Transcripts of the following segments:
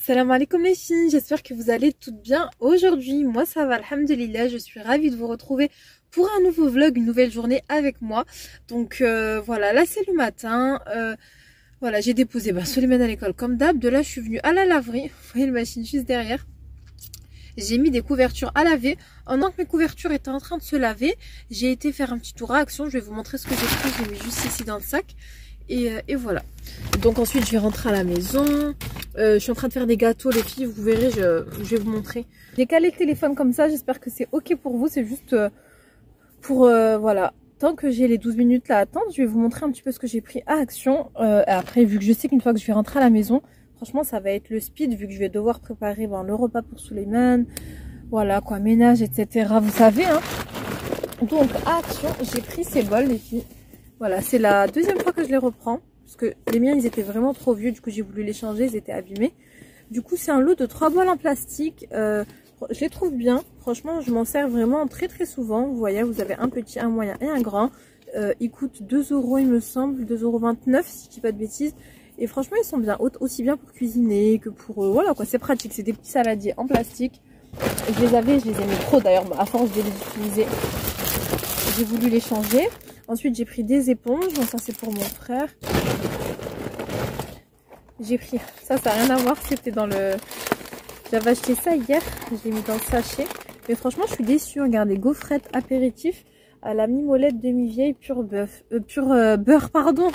Salam alaikum les filles, j'espère que vous allez toutes bien aujourd'hui. Moi ça va, alhamdulillah, je suis ravie de vous retrouver pour un nouveau vlog, une nouvelle journée avec moi. Donc voilà, là c'est le matin. Voilà, j'ai déposé Souleymane à l'école comme d'hab. De là je suis venue à la laverie, vous voyez la machine juste derrière. J'ai mis des couvertures à laver. Pendant que mes couvertures étaient en train de se laver, j'ai été faire un petit tour à Action. Je vais vous montrer ce que j'ai pris, je l'ai mis juste ici dans le sac. Et voilà. Donc ensuite je vais rentrer à la maison. Je suis en train de faire des gâteaux les filles, vous verrez, je vais vous montrer. J'ai calé le téléphone comme ça, j'espère que c'est ok pour vous. C'est juste pour voilà, tant que j'ai les 12 minutes là à attendre, je vais vous montrer un petit peu ce que j'ai pris à Action. Après, vu que je sais qu'une fois que je vais rentrer à la maison, franchement ça va être le speed, vu que je vais devoir préparer le repas pour Souleymane. Voilà quoi, ménage etc, vous savez hein. Donc à Action j'ai pris ces bols les filles. Voilà, c'est la deuxième fois que je les reprends. Parce que les miens, ils étaient vraiment trop vieux. Du coup, j'ai voulu les changer. Ils étaient abîmés. Du coup, c'est un lot de 3 bols en plastique. Je les trouve bien. Franchement, je m'en sers vraiment très très souvent. Vous voyez, vous avez un petit, un moyen et un grand. Ils coûtent 2 €, il me semble. 2,29 € si je dis pas de bêtises. Et franchement, ils sont bien. Aussi bien pour cuisiner que pour... voilà quoi, c'est pratique. C'est des petits saladiers en plastique. Je les aimais trop d'ailleurs. À force de les utiliser, j'ai voulu les changer. Ensuite, j'ai pris des éponges. Bon, ça, c'est pour mon frère. J'ai pris... Ça n'a rien à voir. C'était dans le... J'avais acheté ça hier. Je l'ai mis dans le sachet. Mais franchement, je suis déçue. Regardez, gaufrettes apéritif à la mimolette demi-vieille pur bœuf. Beurre, pardon.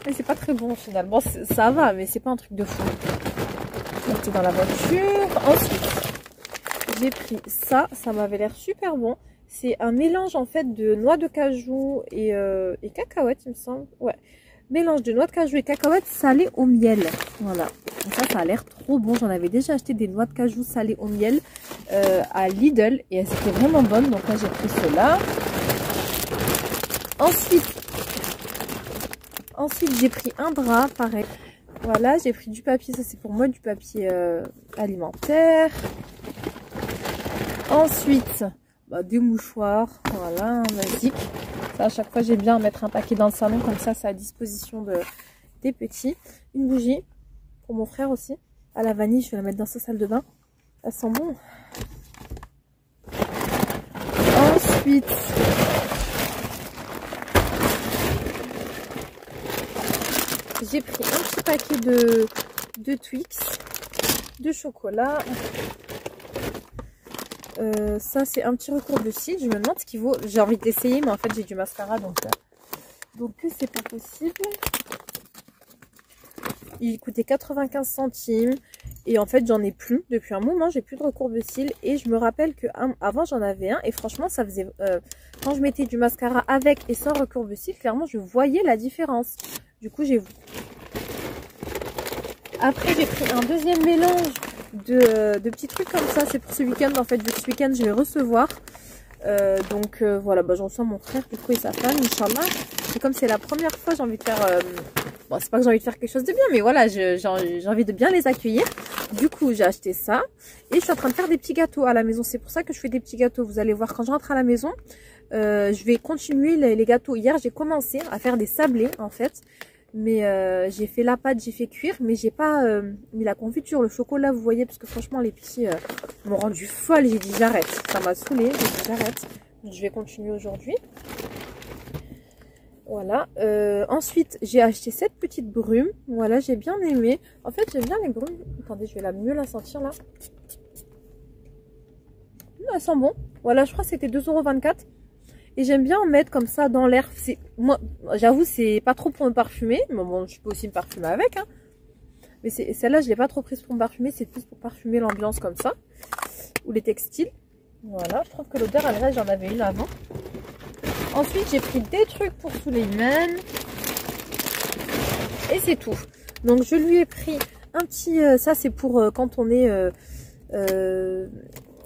Mais c'est pas très bon, finalement. Ça va, mais c'est pas un truc de fou. C'était dans la voiture. Ensuite, j'ai pris ça. Ça m'avait l'air super bon. C'est un mélange en fait de noix de cajou et cacahuètes, il me semble. Ouais, mélange de noix de cajou et cacahuètes salées au miel. Voilà, donc ça a l'air trop bon. J'en avais déjà acheté des noix de cajou salées au miel à Lidl et elles étaient vraiment bonnes. Donc là j'ai pris cela. Ensuite j'ai pris un drap, pareil. Voilà, j'ai pris du papier, ça c'est pour moi du papier alimentaire. Ensuite... des mouchoirs, voilà, basique. Ça, à chaque fois, j'aime bien mettre un paquet dans le salon, comme ça, c'est à disposition des petits. Une bougie, pour mon frère aussi, à la vanille, je vais la mettre dans sa salle de bain. Elle sent bon. Ensuite, j'ai pris un petit paquet de Twix, de chocolat. Ça c'est un petit recours de cils. Je me demande ce qu'il vaut. J'ai envie d'essayer, mais en fait j'ai du mascara donc c'est pas possible. Il coûtait 95 centimes et en fait j'en ai plus depuis un moment. J'ai plus de recours de cils et je me rappelle que avant j'en avais un et franchement ça faisait quand je mettais du mascara avec et sans recours de cils, clairement je voyais la différence. Du coup après j'ai pris un deuxième mélange de petits trucs comme ça. C'est pour ce week-end en fait, vu que ce week-end je vais recevoir voilà, j'en reçois mon frère du coup et sa femme, Inch'Allah. Et comme c'est la première fois, j'ai envie de faire bon, c'est pas que j'ai envie de faire quelque chose de bien, mais voilà, j'ai envie de bien les accueillir. Du coup j'ai acheté ça et je suis en train de faire des petits gâteaux à la maison. C'est pour ça que je fais des petits gâteaux. Vous allez voir quand je rentre à la maison, je vais continuer les gâteaux. Hier j'ai commencé à faire des sablés en fait, mais j'ai fait la pâte, j'ai fait cuire, mais j'ai pas mis la confiture, le chocolat, vous voyez, parce que franchement les petits m'ont rendu folle. J'ai dit j'arrête, ça m'a saoulée, j'ai dit j'arrête. Je vais continuer aujourd'hui. Voilà. Ensuite j'ai acheté cette petite brume. Voilà, j'ai bien aimé. En fait j'aime bien les brumes. Attendez, je vais mieux la sentir là. Elle sent bon. Voilà, je crois que c'était 2,24 €. Et j'aime bien en mettre comme ça dans l'air. Moi, j'avoue, c'est pas trop pour me parfumer. Mais bon, je peux aussi me parfumer avec. Hein. Mais celle-là, je l'ai pas trop prise pour me parfumer. C'est plus pour parfumer l'ambiance comme ça. Ou les textiles. Voilà, je trouve que l'odeur, elle reste. J'en avais une avant. Ensuite, j'ai pris des trucs pour Souleymane. Et c'est tout. Donc, je lui ai pris un petit... ça, c'est pour quand on est...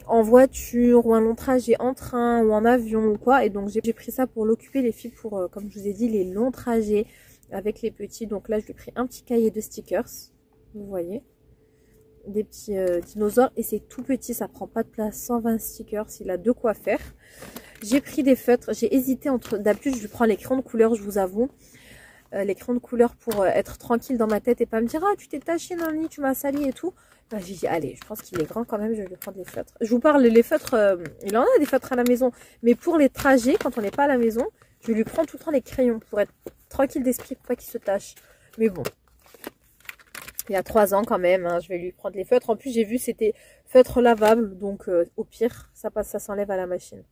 en voiture ou un long trajet en train ou en avion ou quoi. Et donc j'ai pris ça pour l'occuper les filles pour comme je vous ai dit les longs trajets avec les petits. Donc là je lui ai pris un petit cahier de stickers, vous voyez, des petits dinosaures et c'est tout petit, ça prend pas de place, 120 stickers, il a de quoi faire. J'ai pris des feutres, j'ai hésité entre, d'habitude je lui prends les crayons de couleur, je vous avoue, les crayons de couleur pour être tranquille dans ma tête et pas me dire ah tu t'es taché Nani, tu m'as sali et tout. Ben, j'ai dit allez, je pense qu'il est grand quand même, je vais lui prendre les feutres. Je vous parle, les feutres, il en a des feutres à la maison, mais pour les trajets, quand on n'est pas à la maison, je lui prends tout le temps les crayons pour être tranquille d'esprit, pour pas qu'il se tâche. Mais bon, il y a 3 ans quand même, hein, je vais lui prendre les feutres. En plus, j'ai vu c'était feutre lavable, donc au pire, ça passe, ça s'enlève à la machine.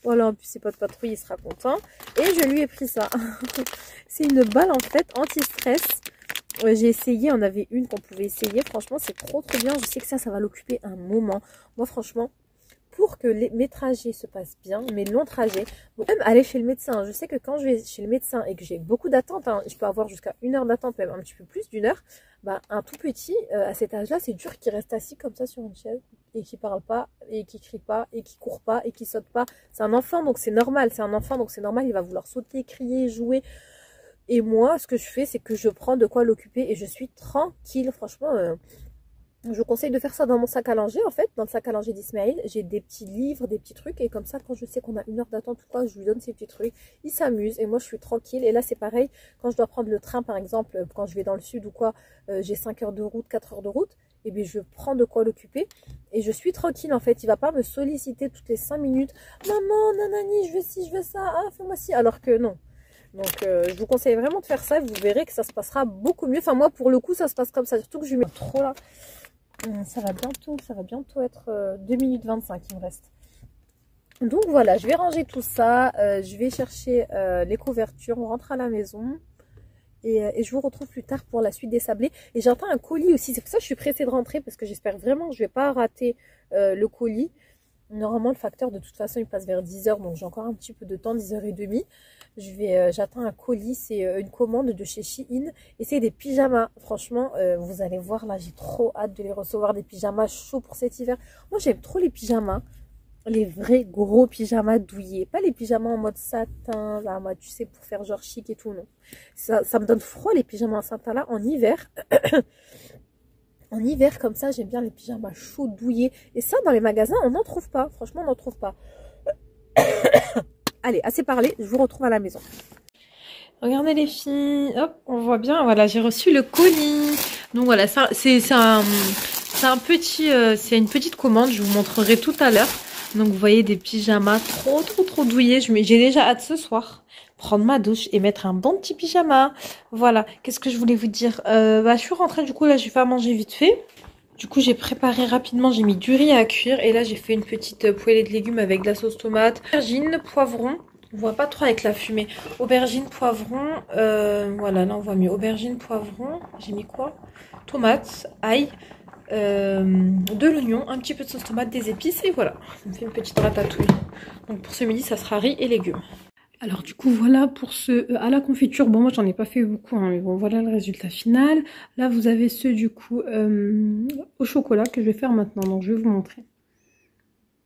Voilà, en plus, ses potes patrouilles, il sera content. Et je lui ai pris ça. C'est une balle en fait anti-stress. J'ai essayé, on avait une qu'on pouvait essayer. Franchement, c'est trop bien. Je sais que ça va l'occuper un moment. Moi, franchement, pour que mes trajets se passent bien, mes longs trajets, bon, même aller chez le médecin. Je sais que quand je vais chez le médecin et que j'ai beaucoup d'attente, hein, je peux avoir jusqu'à 1 heure d'attente, même un petit peu plus d'1 heure, bah, un tout petit, à cet âge-là, c'est dur qu'il reste assis comme ça sur une chaise et qui parle pas, et qui crie pas, et qui court pas, et qui saute pas. C'est un enfant, donc c'est normal. C'est un enfant, donc c'est normal. Il va vouloir sauter, crier, jouer. Et moi, ce que je fais, c'est que je prends de quoi l'occuper et je suis tranquille. Franchement, je vous conseille de faire ça dans mon sac à langer, en fait. Dans le sac à langer d'Ismaël, j'ai des petits livres, des petits trucs. Et comme ça, quand je sais qu'on a 1 heure d'attente ou quoi, je lui donne ces petits trucs. Il s'amuse et moi, je suis tranquille. Et là, c'est pareil. Quand je dois prendre le train, par exemple, quand je vais dans le sud ou quoi, j'ai 5 heures de route, 4 heures de route. Et bien, je prends de quoi l'occuper. Et je suis tranquille, en fait. Il va pas me solliciter toutes les 5 minutes. Maman, nanani, je veux ci, je veux ça. Ah, fais-moi ci. Alors que non. Donc, je vous conseille vraiment de faire ça. Vous verrez que ça se passera beaucoup mieux. Enfin, moi, pour le coup, ça se passe comme ça. Surtout que je lui mets trop là. Ça va bientôt être 2 minutes 25, il me reste. Donc voilà, je vais ranger tout ça. Je vais chercher les couvertures. On rentre à la maison. Et je vous retrouve plus tard pour la suite des sablés. Et j'attends un colis aussi. C'est pour ça que je suis pressée de rentrer. Parce que j'espère vraiment que je ne vais pas rater le colis. Normalement, le facteur, de toute façon, il passe vers 10 h. Donc, j'ai encore un petit peu de temps, 10 h 30. J'attends un colis. C'est une commande de chez Shein. Et c'est des pyjamas. Franchement, vous allez voir, là, j'ai trop hâte de les recevoir. Des pyjamas chauds pour cet hiver. Moi, j'aime trop les pyjamas. Les vrais gros pyjamas douillés. Pas les pyjamas en mode satin. Là, moi, tu sais, pour faire genre chic et tout, non. Ça me donne froid, les pyjamas en satin, là, en hiver. En hiver, comme ça, j'aime bien les pyjamas chauds, douillés. Et ça, dans les magasins, on n'en trouve pas. Franchement, on n'en trouve pas. Allez, assez parlé. Je vous retrouve à la maison. Regardez les filles. Hop, on voit bien. Voilà, j'ai reçu le colis. Donc voilà, c'est une petite commande. Je vous montrerai tout à l'heure. Donc vous voyez des pyjamas trop douillés. J'ai déjà hâte ce soir prendre ma douche et mettre un bon petit pyjama. Voilà, qu'est-ce que je voulais vous dire, je suis rentrée, du coup là je vais faire manger vite fait. Du coup j'ai préparé rapidement, j'ai mis du riz à cuire et là j'ai fait une petite poêlée de légumes avec de la sauce tomate, aubergine, poivron. On voit pas trop avec la fumée. Aubergine, poivron, voilà là on voit mieux. Aubergine, poivron, j'ai mis quoi? Tomate, ail, de l'oignon, un petit peu de sauce tomate, des épices et voilà. Ça me fait une petite ratatouille. Donc pour ce midi ça sera riz et légumes. Alors du coup voilà pour ce à la confiture, bon moi j'en ai pas fait beaucoup hein, mais bon voilà le résultat final. Là vous avez ceux du coup au chocolat que je vais faire maintenant, donc je vais vous montrer.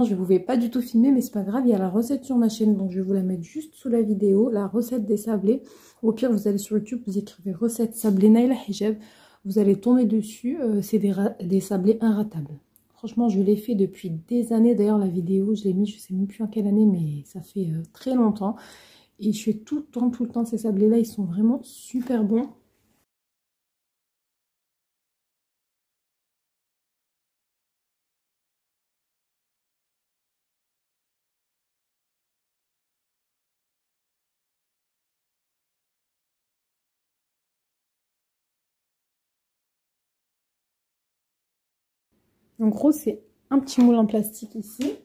Je ne pouvais pas du tout filmer mais c'est pas grave, il y a la recette sur ma chaîne donc je vais vous la mettre juste sous la vidéo, la recette des sablés. Au pire vous allez sur YouTube, vous écrivez recette sablé Naila Hijab, vous allez tomber dessus, c'est des sablés inratables. Franchement, je l'ai fait depuis des années. D'ailleurs, la vidéo, je l'ai mis, je sais même plus en quelle année, mais ça fait très longtemps. Et je fais tout le temps ces sablés-là. Ils sont vraiment super bons. En gros, c'est un petit moule en plastique ici.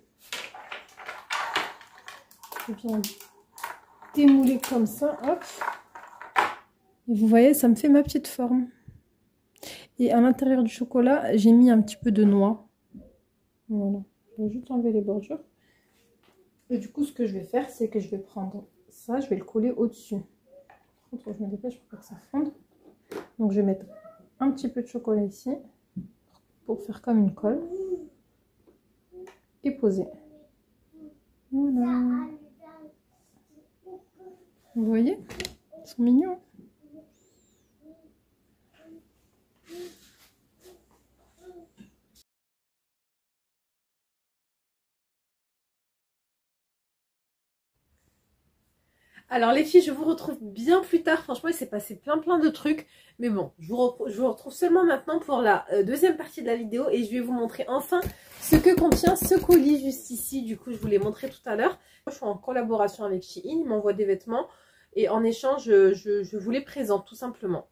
Je viens démouler comme ça, hop. Et vous voyez, ça me fait ma petite forme. Et à l'intérieur du chocolat, j'ai mis un petit peu de noix. Voilà, je vais juste enlever les bordures. Et du coup, ce que je vais faire, c'est que je vais prendre ça, je vais le coller au-dessus. Par contre, je me dépêche pour que ça fonde. Donc, je vais mettre un petit peu de chocolat ici pour faire comme une colle. Et poser. Voilà. Vous voyez? Ils sont mignons. Alors les filles, je vous retrouve bien plus tard. Franchement, il s'est passé plein de trucs. Mais bon, je vous retrouve seulement maintenant pour la deuxième partie de la vidéo. Et je vais vous montrer enfin ce que contient ce colis juste ici. Du coup, je vous l'ai montré tout à l'heure. Je suis en collaboration avec Shein. Ils m'envoient des vêtements. Et en échange, je vous les présente tout simplement.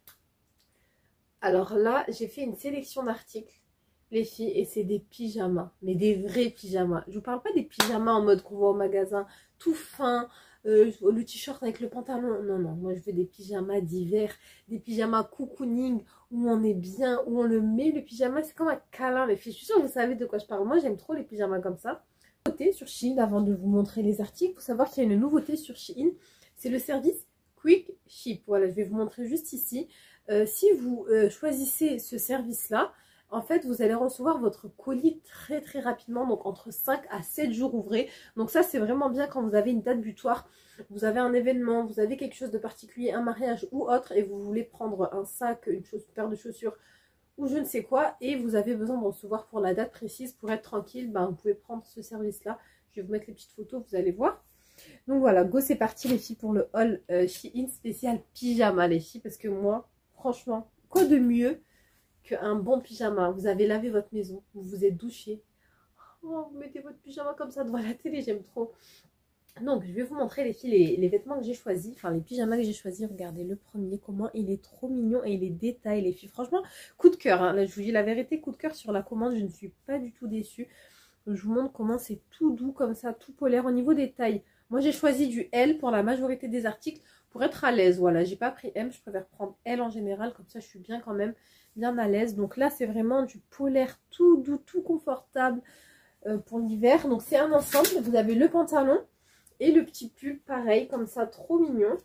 Alors là, j'ai fait une sélection d'articles, les filles. Et c'est des pyjamas. Mais des vrais pyjamas. Je vous parle pas des pyjamas en mode qu'on voit au magasin. Tout fin. Le t-shirt avec le pantalon, non, moi je veux des pyjamas d'hiver, des pyjamas cocooning, où on est bien, où on le met, le pyjama, c'est comme un câlin, les filles, je suis sûre que vous savez de quoi je parle, moi j'aime trop les pyjamas comme ça. Nouveauté sur Shein, avant de vous montrer les articles, il faut savoir qu'il y a une nouveauté sur Shein, c'est le service Quick Ship, voilà, je vais vous montrer juste ici. Si vous choisissez ce service-là, en fait, vous allez recevoir votre colis très rapidement, donc entre 5 à 7 jours ouvrés. Donc ça, c'est vraiment bien quand vous avez une date butoir, vous avez un événement, vous avez quelque chose de particulier, un mariage ou autre, et vous voulez prendre un sac, une paire de chaussures ou je ne sais quoi, et vous avez besoin de recevoir pour la date précise, pour être tranquille, ben, vous pouvez prendre ce service-là. Je vais vous mettre les petites photos, vous allez voir. Donc voilà, go, c'est parti les filles pour le haul Shein spécial pyjama les filles, parce que moi, franchement, quoi de mieux qu'un bon pyjama. Vous avez lavé votre maison, vous vous êtes douché. Oh, vous mettez votre pyjama comme ça devant la télé, j'aime trop. Donc, je vais vous montrer les filles, les vêtements que j'ai choisis, enfin les pyjamas que j'ai choisis. Regardez le premier, comment il est trop mignon et les détails, les filles. Franchement, coup de cœur. Hein. Là, je vous dis la vérité, coup de cœur sur la commande, je ne suis pas du tout déçue. Je vous montre comment c'est tout doux comme ça, tout polaire au niveau des tailles. Moi, j'ai choisi du L pour la majorité des articles pour être à l'aise. Voilà, j'ai pas pris M, je préfère prendre L en général, comme ça je suis bien quand même, bien à l'aise. Donc là, c'est vraiment du polaire tout doux, tout confortable pour l'hiver. Donc c'est un ensemble, vous avez le pantalon et le petit pull, pareil, comme ça, trop mignon.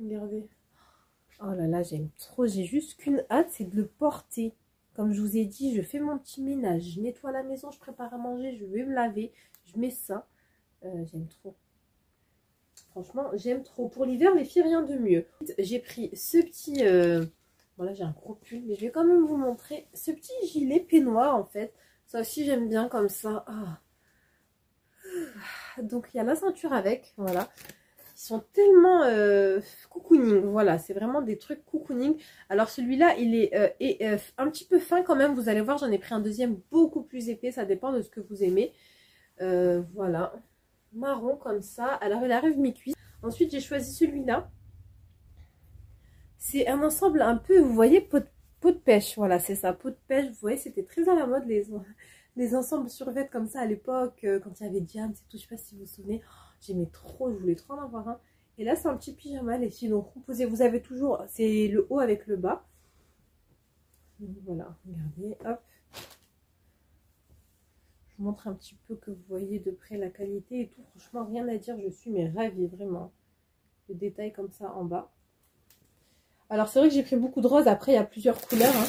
Regardez. Oh là là, j'aime trop, j'ai juste qu'une hâte, c'est de le porter. Comme je vous ai dit, je fais mon petit ménage, je nettoie la maison, je prépare à manger, je vais me laver, je mets ça. J'aime trop. Franchement, j'aime trop. Pour l'hiver, les filles, rien de mieux. J'ai pris ce petit... Voilà, j'ai un gros pull, mais je vais quand même vous montrer ce petit gilet peignoir, en fait. Ça aussi, j'aime bien comme ça. Ah. Donc, il y a la ceinture avec, voilà. Ils sont tellement cocooning, voilà, c'est vraiment des trucs cocooning. Alors celui-là, il est un petit peu fin quand même, vous allez voir, j'en ai pris un deuxième beaucoup plus épais, ça dépend de ce que vous aimez. Voilà, marron comme ça, alors il arrive mi-cuisse. Ensuite, j'ai choisi celui-là. C'est un ensemble un peu, vous voyez, peau de pêche, voilà, c'est ça, peau de pêche. Vous voyez, c'était très à la mode les ensembles survêtements comme ça à l'époque, quand il y avait Diams et tout, je sais pas si vous vous souvenez. J'aimais trop, je voulais trop en avoir un. Et là, c'est un petit pyjama, les filles. Donc, composé, vous avez toujours, c'est le haut avec le bas. Donc, voilà, regardez, hop. Je vous montre un petit peu que vous voyez de près la qualité et tout. Franchement, rien à dire, je suis mais ravie, vraiment. Le détail comme ça en bas. Alors, c'est vrai que j'ai pris beaucoup de rose. Après, il y a plusieurs couleurs. Hein.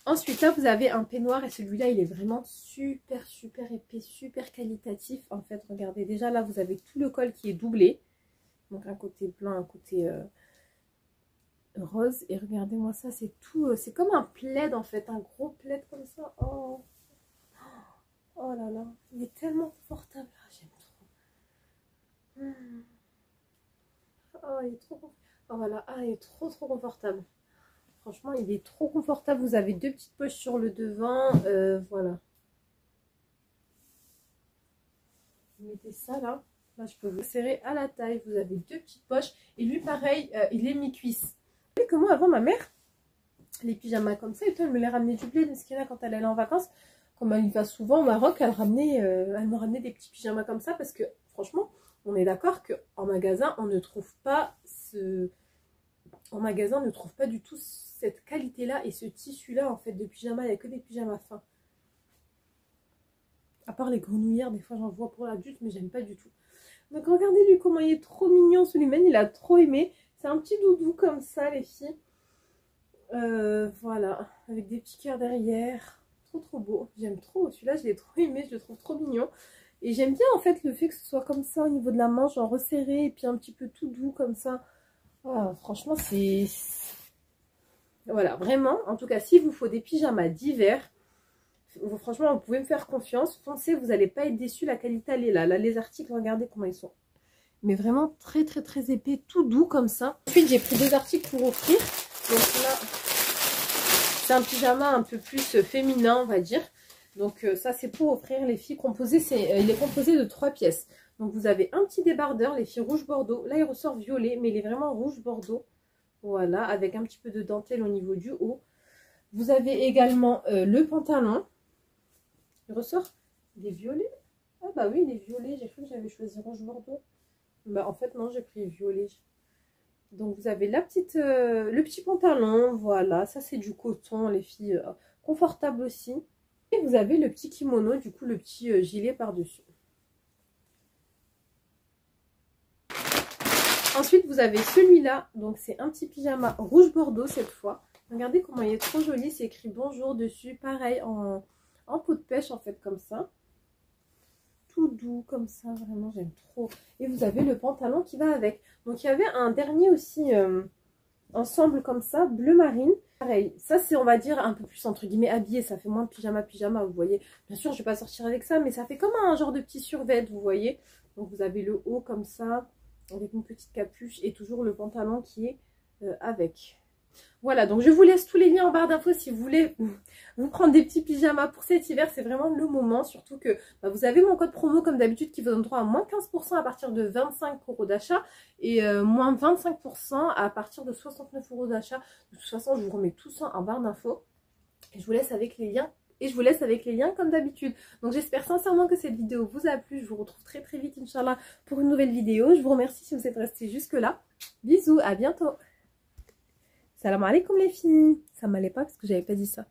Ensuite, là, vous avez un peignoir et celui-là, il est vraiment super épais, super qualitatif. En fait, regardez, déjà là, vous avez tout le col qui est doublé. Donc, un côté blanc, un côté rose. Et regardez-moi ça, c'est tout, c'est comme un plaid en fait, un gros plaid comme ça. Oh, oh là là, il est tellement confortable. Ah, j'aime trop. Oh, il est trop confortable. Oh, voilà, ah, il est trop confortable. Franchement, il est trop confortable. Vous avez deux petites poches sur le devant. Voilà. Vous mettez ça là. Là, je peux vous serrer à la taille. Vous avez deux petites poches. Et lui, pareil, il est mi-cuisse. Vous savez que moi, avant, ma mère, les pyjamas comme ça, et toi, elle me les ramenait du bled. Parce qu'il y en a quand elle allait en vacances. Comme elle y va souvent au Maroc, elle me ramenait des petits pyjamas comme ça. Parce que, franchement, on est d'accord qu'en magasin, on ne trouve pas ce... En magasin, on ne trouve pas du tout cette qualité-là et ce tissu-là, en fait, de pyjama. Il n'y a que des pyjamas fins. À part les grenouillères, des fois, j'en vois pour l'adulte, mais j'aime pas du tout. Donc, regardez-lui comment il est trop mignon. Suleiman, il a trop aimé. C'est un petit doudou comme ça, les filles. Voilà, avec des petits cœurs derrière. Trop beau. J'aime trop. Celui-là, je l'ai trop aimé. Je le trouve trop mignon. Et j'aime bien, en fait, le fait que ce soit comme ça, au niveau de la manche, en resserré, et puis un petit peu tout doux, comme ça. Ah, franchement, c'est... Voilà, vraiment, en tout cas, s'il vous faut des pyjamas d'hiver, Franchement, vous pouvez me faire confiance. Foncez, vous n'allez pas être déçus. La qualité, elle est là. Là, les articles, regardez comment ils sont. Mais vraiment très, très, très épais. Tout doux comme ça. Ensuite, j'ai pris 2 articles pour offrir. Donc là, c'est un pyjama un peu plus féminin, on va dire. Donc ça, c'est pour offrir les filles. Il est composé de 3 pièces. Donc vous avez un petit débardeur, les filles rouge bordeaux. Là, il ressort violet, mais il est vraiment rouge bordeaux. Voilà, avec un petit peu de dentelle au niveau du haut. Vous avez également le pantalon. Il ressort des violets. Ah bah oui, il est violet. J'ai cru que j'avais choisi rouge bordeaux. Bah en fait non, j'ai pris violet. Donc vous avez le petit pantalon. Voilà, ça c'est du coton, les filles. Confortable aussi. Et vous avez le petit kimono, du coup le petit gilet par-dessus. Ensuite, vous avez celui-là. Donc c'est un petit pyjama rouge bordeaux cette fois. Regardez comment il est trop joli. C'est écrit bonjour dessus. Pareil en peau de pêche en fait comme ça. Tout doux comme ça. Vraiment j'aime trop. Et vous avez le pantalon qui va avec. Donc il y avait un dernier aussi ensemble comme ça. Bleu marine. Pareil. Ça c'est on va dire un peu plus entre guillemets habillé. Ça fait moins de pyjama vous voyez. Bien sûr je vais pas sortir avec ça. Mais ça fait comme un genre de petit survêt vous voyez. Donc vous avez le haut comme ça. Avec une petite capuche. Et toujours le pantalon qui est avec. Voilà, donc je vous laisse tous les liens en barre d'infos si vous voulez vous prendre des petits pyjamas pour cet hiver. C'est vraiment le moment, surtout que vous avez mon code promo comme d'habitude qui vous donne droit à moins 15% à partir de 25 € d'achat et moins 25% à partir de 69 € d'achat. De toute façon, je vous remets tout ça en barre d'infos et je vous laisse avec les liens. Et je vous laisse avec les liens comme d'habitude. Donc j'espère sincèrement que cette vidéo vous a plu. Je vous retrouve très très vite, Inch'Allah, pour une nouvelle vidéo. Je vous remercie si vous êtes restés jusque là. Bisous, à bientôt. Salam alaikum les filles. Ça m'allait pas parce que j'avais pas dit ça.